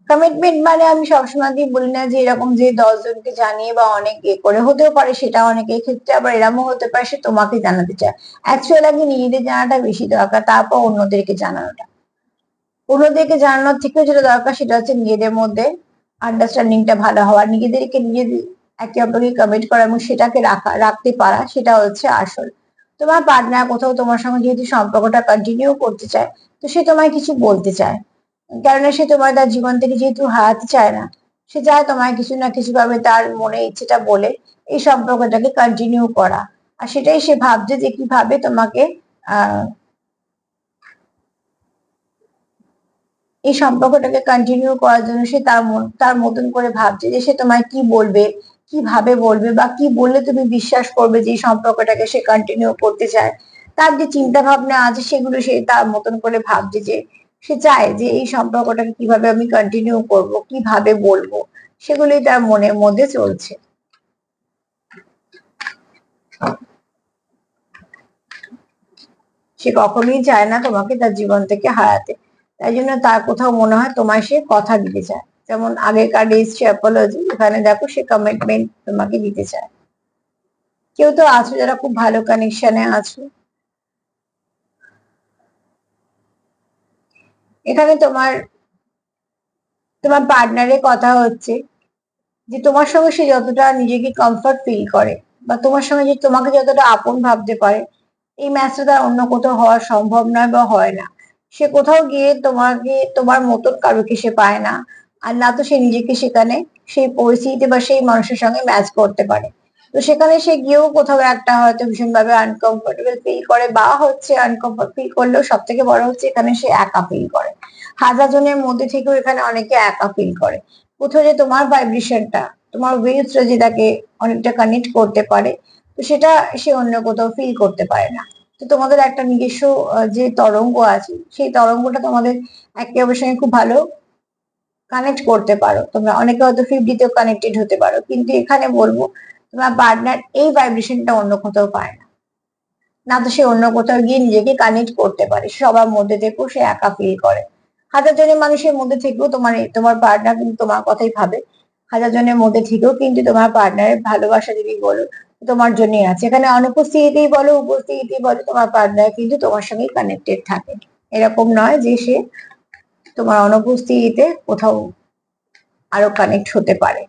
কমিটমেন্ট মানে আমি সবসময় দিয়ে বলি না যে এরকম যে 10 জনকে জানিয়ে বা অনেক করে, হতেও পারে সেটা অনেকের ক্ষেত্রে, আবার এরকমও হতে পারে সে তোমাকে জানাতে চায়। অ্যাকচুয়ালি আগে নিজেদের জানাটা বেশি দরকার, তারপর অন্যদেরকে জানানোটা। অন্যদেরকে জানানোর থেকেও যেটা দরকার সেটা হচ্ছে নিজেদের মধ্যে আন্ডারস্ট্যান্ডিংটা ভালো হওয়া, নিজেদেরকে নিজেদের একে অপরকে কমিট করা এবং সেটাকে রাখতে পারা, সেটা হচ্ছে আসল। তোমার পার্টনার কোথাও তোমার সঙ্গে যেহেতু সম্পর্কটা কন্টিনিউ করতে চায়, তো সে তোমায় কিছু বলতে চায়, কেননা সে তোমার তার জীবন থেকে যেহেতু হারাতে চায় না, সে চায় তোমায় কিছু না কিছু ভাবে তার মনে ইচ্ছেটা বলে এই সম্পর্কটাকে কন্টিনিউ করা। আর সেটাই সে ভাবছে যে কিভাবে তোমাকে আহ এই সম্পর্কটাকে কন্টিনিউ করার জন্য সে তার মতন করে ভাবছে যে সে তোমায় কি বলবে, কিভাবে বলবে, বা কি বললে তুমি বিশ্বাস করবে যে এই সম্পর্কটাকে সে কন্টিনিউ করতে চায়। তার যে চিন্তা ভাবনা আছে সেগুলো সে তার মতন করে ভাবছে, যে সে চায় যে এই সম্পর্কটাকে কিভাবে আমি কন্টিনিউ করব, কিভাবে বলবো, সেগুলোই তার মনের মধ্যে চলছে। সে কখনোই চায় না তোমাকে তার জীবন থেকে হারাতে, তাই জন্য তার কোথাও মনে হয় তোমায় সে কথা দিতে চায়। যেমন আগের কার্ডে এসছে অ্যাপোলজি, এখানে দেখো সে কমিটমেন্ট তোমাকে দিতে চায়। কেউ তো আছো যারা খুব ভালো কানেকশনে আছো। এখানে তোমার তোমার পার্টনারের কথা হচ্ছে যে তোমার সঙ্গে সে যতটা নিজেকে কমফর্ট ফিল করে, বা তোমার সঙ্গে যে তোমাকে যতটা আপন ভাবতে পারে, এই ম্যাচটা তার অন্য কোথাও হওয়া সম্ভব নয় বা হয় না। সে কোথাও গিয়ে তোমাকে তোমার মতন কারোকে সে পায় না, আর না তো সে নিজেকে সেখানে সেই পরিস্থিতিতে বা সেই মানুষের সঙ্গে ম্যাচ করতে পারে। তো সেখানে সে গিয়েও কোথাও একটা হয়তো ভীষণভাবে আনকমফোর্টেবল ফিল করে, বা হচ্ছে আনকমফোর্ট ফিল করলেও সব থেকে বড় হচ্ছে এখানে সে একা ফিল করে। হাজার জনের মধ্যে থেকেও এখানে অনেকে একা ফিল করে। কোথাও যে তোমার ভাইব্রেশনটা, তোমার ওয়েভসটা যে তাকে অনেকটা কানেক্ট করতে পারে, তো সেটা সে অন্য কোথাও ফিল করতে পারে না। তো তোমাদের একটা নিজস্ব যে তরঙ্গ আছে, সেই তরঙ্গটা তোমাদের একে অপরের সঙ্গে খুব ভালো কানেক্ট করতে পারো। তোমরা অনেকে হয়তো 50তেও কানেক্টেড হতে পারো, কিন্তু এখানে বলবো তোমার পার্টনার এই ভাইব্রেশনটা অন্য কোথাও পায় না। না তো সে অন্য কোথাও গিয়ে নিজেকে কানেক্ট করতে পারে, সবার মধ্যে থেকেও সে একা ফিল করে। হাজার জনের মানুষের মধ্যে থেকেও তোমার পার্টনার কিন্তু তোমার কথাই ভাবে। হাজার জনের মধ্যে থেকেও কিন্তু তোমার পার্টনারের ভালোবাসা যদি বলো তোমার জন্যই আছে। এখানে অনুপস্থিতিতেই বলো উপস্থিতিতেই বলো, তোমার পার্টনার কিন্তু তোমার সঙ্গে কানেক্টেড থাকে। এরকম নয় যে সে তোমার অনুপস্থিতিতে কোথাও আরো কানেক্ট হতে পারে,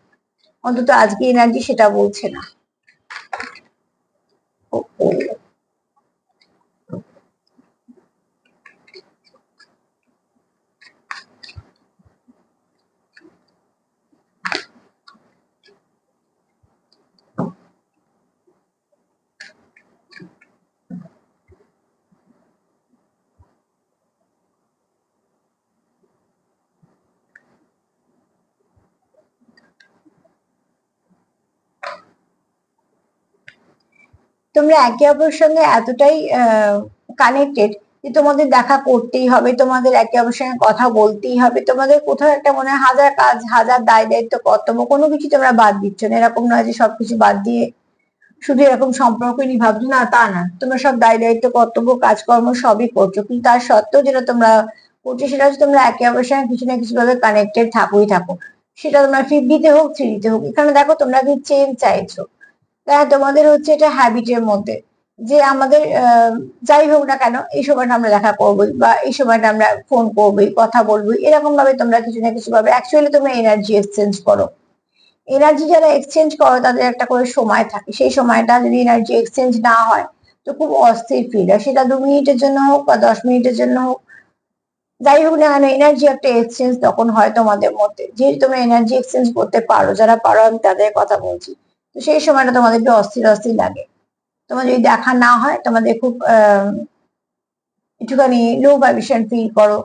অন্তত আজকে এনার্জি সেটা বলছে না। তোমরা একে অপরের সঙ্গে এতটাই কানেক্টেড যে তোমাদের দেখা করতেই হবে, তোমাদের একে অপরের সঙ্গে কথা বলতেই হবে। তোমাদের কোথাও একটা মনে হয় হাজার কাজ, হাজার দায় দায়িত্ব, কর্তব্য, কোনো কিছু তোমরা বাদ দিচ্ছ না। এরকম নয় যে সবকিছু বাদ দিয়ে শুধু এরকম সম্পর্ক নিয়ে ভাবছো, না তা না। তোমরা সব দায় দায়িত্ব, কর্তব্য, কাজকর্ম সবই করছো, কিন্তু তার সত্ত্বেও যেটা তোমরা করছো সেটা হচ্ছে তোমরা একে অপরের সঙ্গে কিছু না কিছু ভাবে কানেক্টেড থাকো। সেটা তোমরা 50-তে হোক, 3-তে হোক। এখানে দেখো তোমরা কি চেঞ্জ চাইছো, তাই তোমাদের হচ্ছে এটা হ্যাবিটের মধ্যে যে আমাদের যাই হোক না কেন এই সময়টা আমরা দেখা করবোই, বা এই সময়টা আমরা ফোন করবোই, কথা বলবোই। এরকম ভাবে তোমরা কিছু না কিছু ভাবে অ্যাকচুয়ালি তোমরা এনার্জি এক্সচেঞ্জ করো। এনার্জি যারা এক্সচেঞ্জ করো তাদের একটা করে সময় থাকে, সেই সময়টা যদি এনার্জি এক্সচেঞ্জ না হয় তো খুব অস্থির ফিল হয়। সেটা 2 মিনিটের জন্য হোক বা 10 মিনিটের জন্য হোক, যাই হোক না কেন এনার্জি একটা এক্সচেঞ্জ তখন হয় তোমাদের মধ্যে। যেহেতু তোমরা এনার্জি এক্সচেঞ্জ করতে পারো, যারা পারো আমি তাদের কথা বলছি, তো সেই সময়টা তোমাদের একটু অস্থির অস্থির লাগে। তোমার যদি দেখা না হয় তোমাদের খুব একটুখানি লো ভাইব্রেশন ফিল করো,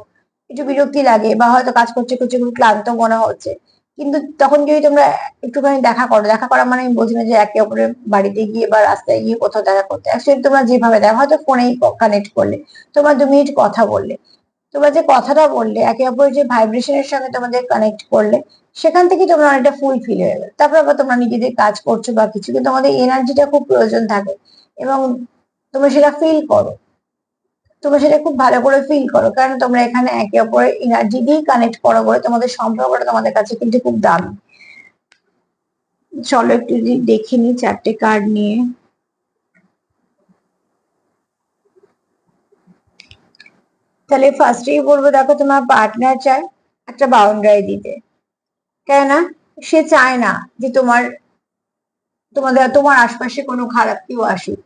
একটু বিরক্তি লাগে, বা হয়তো কাজ করতে করতে খুব ক্লান্ত মনে হচ্ছে। কিন্তু তখন যদি তোমরা একটুখানি দেখা করো, দেখা করা মানে আমি বলছি না যে একে অপরের বাড়িতে গিয়ে বা রাস্তায় গিয়ে কোথাও দেখা করতে, অ্যাকচুয়ালি তোমরা যেভাবে দেখো, হয়তো ফোনেই কানেক্ট করলে, তোমরা 2 মিনিট কথা বললে, তোমরা যে কথাটা বললে একে অপরের যে ভাইব্রেশনের সঙ্গে তোমাদের কানেক্ট করলে, সেখান থেকে তোমরা অনেকটা ফুল ফিল হয়ে গেল। তারপর আবার তোমরা নিজেদের কাজ করছো বা কিছু, কিন্তু তোমাদের এনার্জিটা খুব প্রয়োজন থাকে এবং তোমরা সেটা ফিল করো। তোমরা সেটা খুব ভালো করে ফিল করো, কারণ তোমরা এখানে একে অপরের এনার্জি দিয়ে কানেক্ট করো বলে তোমাদের সম্পর্কটা তোমাদের কাছে কিন্তু খুব দামি। চলো একটু দেখে নি 4টে কার্ড নিয়ে। তাহলে ফার্স্টেই বলবো, দেখো তোমার পার্টনার চায় একটা বাউন্ডারি দিতে। কেননা সে চায় না যে তোমার আশপাশে কোনো খারাপ কেউ আসুক।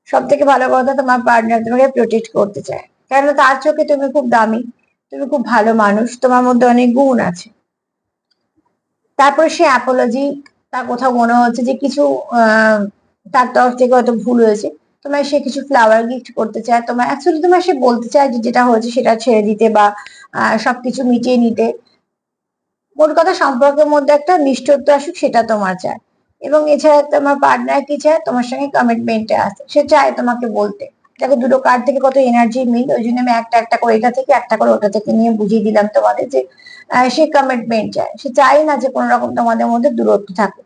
সব থেকে ভালো কথা, তোমার পার্টনার তোমাকে প্রোটেক্ট করতে চায়, কেননা তার চোখে তুমি খুব দামি, তুমি খুব ভালো মানুষ, তোমার মধ্যে অনেক গুণ আছে। তারপরে সে অ্যাপোলজি, তার কোথাও মনে হচ্ছে যে কিছু তার তরফ থেকে হয়তো ভুল হয়েছে, তোমায় সে কিছু ফ্লাওয়ার গিফট করতে চায়। তোমার অ্যাকচুয়ালি তোমার সে বলতে চায় যে যেটা হয়েছে সেটা ছেড়ে দিতে, বা সবকিছু মিটিয়ে নিতে। মোট কথা সম্পর্কের মধ্যে একটা নিষ্ঠত্ব আসুক, সেটা তোমার চায়। এবং এছাড়া তোমার পার্টনার কি চায়, তোমার সঙ্গে কমিটমেন্টে আসে, সে চায় তোমাকে বলতে। দেখো দুটো কার্ড থেকে কত এনার্জি মিল, ওই জন্য আমি একটা একটা করে এটা থেকে একটা করে ওটা থেকে নিয়ে বুঝিয়ে দিলাম তোমাদের যে সে কমিটমেন্ট চায়, সে চায় না যে কোনো রকম তোমাদের মধ্যে দূরত্ব থাকে।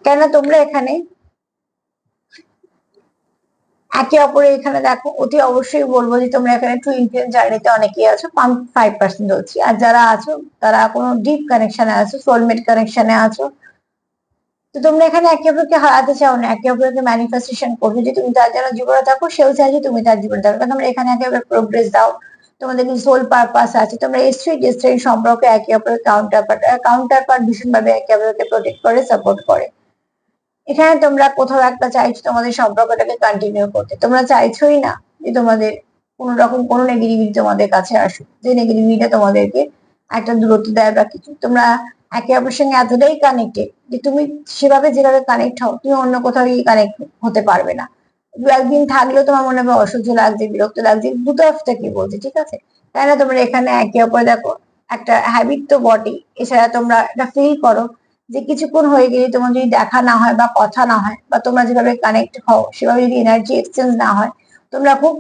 কেন তোমরা এখানে একে অপরে এখানে দেখো, অতি অবশ্যই বলবো যে তোমরা এখানে টু ইনফ্লুয়েন্স জার্নিতে অনেকেই আছো, 5% হচ্ছে। আর যারা আছো তারা কোনো ডিপ কানেকশনে আছো, সোলমেট কানেকশনে আছো। তো তোমরা এখানে একে অপরকে হারাতে চাও না, একে অপরকে ম্যানিফেস্টেশন করছো যে তুমি তার যেন জীবনে থাকো, সেও চাই যে তুমি তার জীবনে থাকো। তোমরা এখানে একে অপরের প্রোগ্রেস দাও, তোমাদের কিছু সোল পারপাস আছে। তোমরা স্ট্রেট সম্পর্কে একে অপরের কাউন্টার পার্ট ভীষণ ভাবে একে অপরকে প্রোটেক্ট করে, সাপোর্ট করে। এখানে তোমরা কোথাও একটা চাইছো তোমাদের সম্পর্কটাকে কন্টিনিউ করতে, তোমরা চাইছোই না যে তোমাদের কোন রকম কোনো নেগেটিভিটি তোমাদের কাছে আসুক, যে নেগেটিভিটিটা তোমাদেরকে একটা দূরত্ব দেয় বা কিছু। তোমরা একে অপরের সঙ্গে এতটাই কানেক্টেড যে তুমি সেভাবে যেভাবে কানেক্ট হও, তুমি অন্য কোথাও গিয়ে কানেক্ট হতে পারবে না। 1-দিন থাকলেও তোমার মনে হবে অসহ্য লাগছে, বিরক্ত লাগছে, দুটো কি বলছে, ঠিক আছে। তাই না, তোমরা এখানে একে অপরে দেখো একটা হ্যাবিট তো বটেই, এছাড়া তোমরা এটা ফিল করো যে কিছুক্ষণ হয়ে গেলে তোমার যদি দেখা না হয় বা কথা না হয়, বা তোমরা যেভাবে কানেক্ট হও সেভাবে যদি এনার্জি এক্সচেঞ্জ না হয়, তোমরা খুব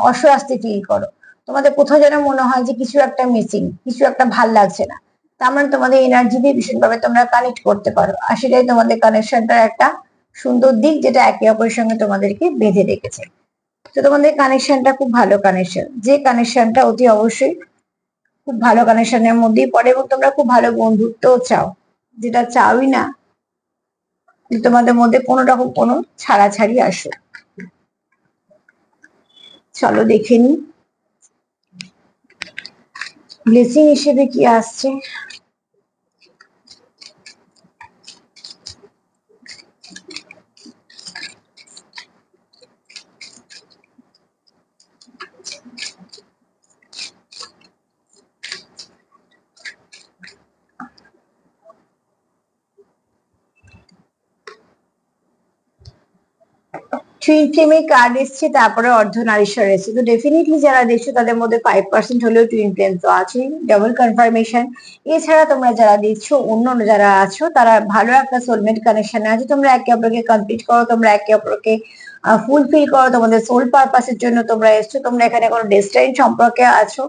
অস্বস্তি ফিল করো। তোমাদের কোথাও যেন মনে হয় যে কিছু একটা মিসিং, কিছু একটা ভাল লাগছে না। তার মানে তোমাদের এনার্জি দিয়ে ভীষণভাবে তোমরা কানেক্ট করতে পারো, আর সেটাই তোমাদের কানেকশনটার একটা সুন্দর দিক, যেটা একে অপরের সঙ্গে তোমাদেরকে বেঁধে রেখেছে। তো তোমাদের কানেকশনটা খুব ভালো কানেকশন, যে কানেকশনটা অতি অবশ্যই খুব ভালো কানেকশনের মধ্যেই পড়ে, এবং তোমরা খুব ভালো বন্ধুত্বও চাও, যেটা চাওই না তোমাদের মধ্যে কোনো রকম কোনো ছাড়াছাড়ি আসো। চলো দেখে নি ব্লেসিং হিসেবে কি আসছে। টুইন ফ্লেমের কার্ড এসছে, তারপরে অর্ধনারীশ্বর এসছে। তো ডেফিনেটলি যারা দেখছো তাদের মধ্যে 5% হলেও টুইন ফ্লেম তো আছে, ডাবল কনফার্মেশন। এছাড়া তোমরা যারা দেখছো অন্য যারা আছো তারা ভালো একটা সোলমেট কানেকশনে আছে, তোমরা একে অপরকে কমপ্লিট করো, তোমরা একে অপরকে ফুলফিল করো, তোমাদের সোল পারপাসের জন্য তোমরা এসছো, তোমরা এখানে কোনো ডেস্টাইন সম্পর্কে আছো,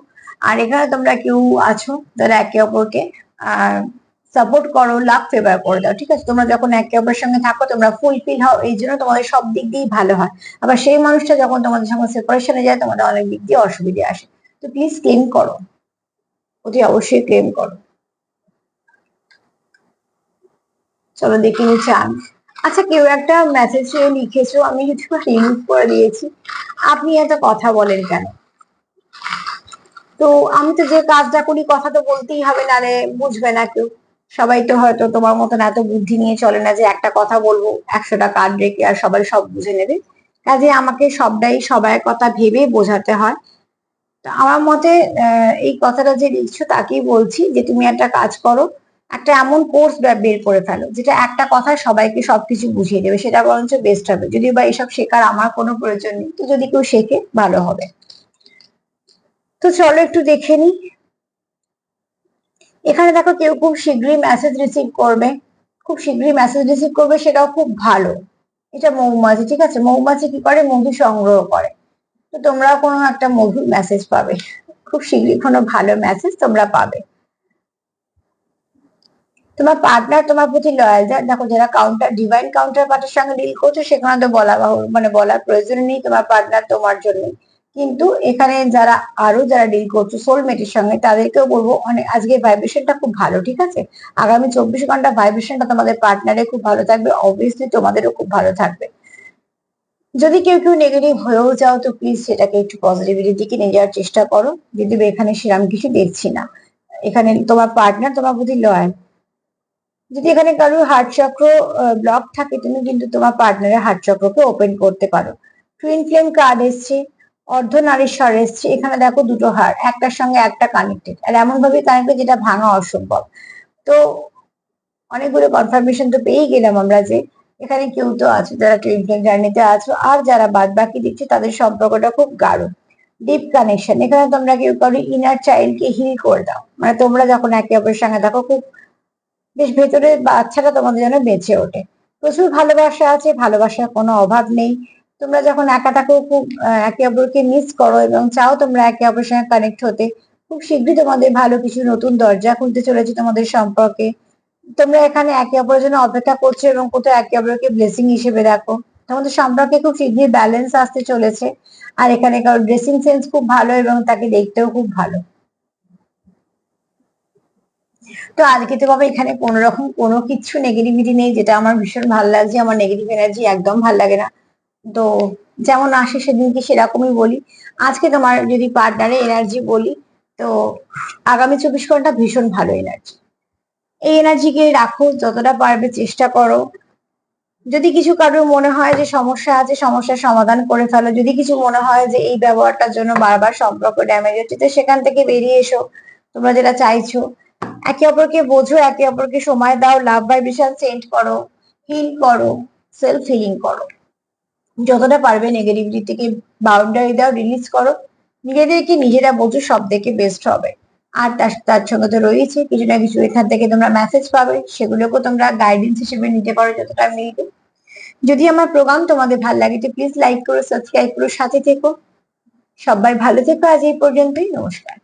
আর এখানে তোমরা কেউ আছো যারা একে অপরকে আহ সাপোর্ট করো, লাভ ফেভার করে দাও। ঠিক আছে, তোমরা যখন একে অপরের সঙ্গে থাকো তোমরা ফুলফিল হও, এই জন্য তোমাদের সব দিক দিয়েই ভালো হয়। আবার সেই মানুষটা যখন তোমাদের সঙ্গে সেপারেশনে যায় তোমাদের অনেক দিক দিয়ে অসুবিধে আসে। তো প্লিজ ক্লেম করো, অতি অবশ্যই ক্লেম করো। চলো দেখে নি চান। আচ্ছা, কেউ একটা মেসেজ লিখেছো, আমি কিছু রিমুভ করে দিয়েছি। আপনি একটা কথা বলেন কেন? তো আমি তো যে কাজটা করি কথা তো বলতেই হবে, নালে বুঝবে না কেউ। সবাই তো হয়তো তোমার মতন এত বুদ্ধি নিয়ে চলে না যে একটা কথা বলবো 100টা কার্ড রেখে আর সবাই সব বুঝে নেবে। কাজে আমাকে সবটাই সবার কথা ভেবে বোঝাতে হয়। তো আমার মতে এই কথাটা যে লিখছো তাকেই বলছি যে তুমি একটা কাজ করো, একটা এমন কোর্স বের করে ফেলো যেটা একটা কথায় সবাইকে সবকিছু বুঝিয়ে দেবে, সেটা বরঞ্চ বেস্ট হবে। যদিও বা এসব শেখার আমার কোনো প্রয়োজন নেই, তো যদি কেউ শেখে ভালো হবে। তো চলো একটু দেখে নি। এখানে দেখো কেউ খুব শীঘ্রই মেসেজ রিসিভ করবে, খুব শীঘ্রই মেসেজ রিসিভ করবে, সেটাও খুব ভালো। এটা মৌমাছি, ঠিক আছে, মৌমাছি কি করে, মধু সংগ্রহ করে। তো তোমরা কোনো একটা মধুর মেসেজ পাবে, খুব শীঘ্রই কোনো ভালো মেসেজ তোমরা পাবে। তোমার পার্টনার তোমার প্রতি লয়াল, দেখো যারা কাউন্টার ডিভাইন কাউন্টার পার্টের সঙ্গে ডিল করছো সেখানে তো বলা মানে বলার প্রয়োজন নেই, তোমার পার্টনার তোমার জন্য। কিন্তু এখানে যারা আরো যারা ডিল করছো সোলমেটের সঙ্গে তাদেরকেও বলবো অনেক আজকে ভাইব্রেশনটা খুব ভালো, ঠিক আছে। আগামী 24 ঘন্টা ভাইব্রেশনটা তোমাদের পার্টনারের খুব ভালো থাকবে, অবভিয়াসলি তোমাদেরও খুব ভালো থাকবে। যদি কেউ কেউ নেগেটিভ হয়েও যাও তো প্লিজ সেটাকে একটু পজিটিভিটির দিকে নিয়ে যাওয়ার চেষ্টা করো, যদি এখানে সেরকম কিছু দেখছি না। এখানে তোমার পার্টনার তোমার প্রতি লয়াল। যদি এখানে কারোর হার্ট চক্র ব্লক থাকে তুমি কিন্তু তোমার পার্টনারের হার্ট চক্রকে ওপেন করতে পারো। টুইন ফ্লেম কার্ড এসছে, অর্ধনারীশ্বর এসছে, এখানে দেখো দুটো হার্ট একটার সঙ্গে একটা কানেক্টেড, আর এমন ভাবে কানেক্টেড যেটা ভাঙা অসম্ভব। তো অনেকগুলো কনফার্মেশন তো পেয়েই গেলাম আমরা যে এখানে কেউ তো আছো যারা টুইন ফ্লেম জার্নিতে আছো, আর যারা বাদ বাকি দিচ্ছে তাদের সম্পর্কটা খুব গাঢ়, ডিপ কানেকশন। এখানে তোমরা কেউ কারো ইনার চাইল্ডকে হিল করে দাও, মানে তোমরা যখন একে অপরের সঙ্গে দেখো খুব বেশ ভেতরে বাচ্চাটা তোমাদের জন্য বেঁচে ওঠে। প্রচুর ভালোবাসা আছে, ভালোবাসার কোনো অভাব নেই। তোমরা যখন একা থাকো খুব একে অপরকে মিস করো এবং চাও তোমরা একে অপরের সঙ্গে কানেক্ট হতে, খুব শীঘ্রই তোমাদের ভালো কিছু নতুন দরজা খুলতে চলেছে তোমাদের সম্পর্কে। তোমরা এখানে একে অপরের জন্য অপেক্ষা করছো এবং কোথাও একে অপরকে ব্লেসিং হিসেবে দেখো। তোমাদের সম্পর্কে খুব শীঘ্রই ব্যালেন্স আসতে চলেছে। আর এখানে কারোর ড্রেসিং সেন্স খুব ভালো এবং তাকে দেখতেও খুব ভালো। তো আজকে তো বাবা এখানে কোনো রকম কোনো কিছু নেগেটিভিটি নেই, যেটা আমার ভীষণ ভালো লাগছে। আমার নেগেটিভ এনার্জি একদম ভালো লাগে না। তো যেমন আসে সেদিনকে সেরকমই বলি। আজকে তোমার যদি পার্টনারের এনার্জি বলি, তো আগামী 24 ঘন্টা ভীষণ ভালো এনার্জি। এই এনার্জিকে রাখো, যতটা পারবে চেষ্টা করো। যদি কিছু কারোর মনে হয় যে সমস্যা আছে সমস্যার সমাধান করে ফেলো, যদি কিছু মনে হয় যে এই ব্যবহারটার জন্য বারবার সম্পর্ক ড্যামেজ হচ্ছে, তো সেখান থেকে বেরিয়ে এসো। তোমরা যেটা চাইছো একে অপরকে বোঝো, একে অপরকে সময় দাও, লাভ ভাইব্রেশন সেন্ড করো, হিল করো, সেলফ হিলিং করো। যতটা পারবে নেগেটিভিটি থেকে বাউন্ডারি দাও, রিলিজ করো। নিজেদেরকে নিজেরা বোঝো, সব থেকে বেস্ট হবে। আর তার সঙ্গে তো রয়েছে কিছু না কিছু এখান থেকে তোমরা মেসেজ পাবে, সেগুলোকেও তোমরা গাইডেন্স হিসেবে নিতে পারো যতটা আমি নিতে। যদি আমার প্রোগ্রাম তোমাদের ভালো লাগে তো প্লিজ লাইক করো, সাবস্ক্রাইব করো, সাথে থেকো। সবাই ভালো থেকো, আজ এই পর্যন্তই, নমস্কার।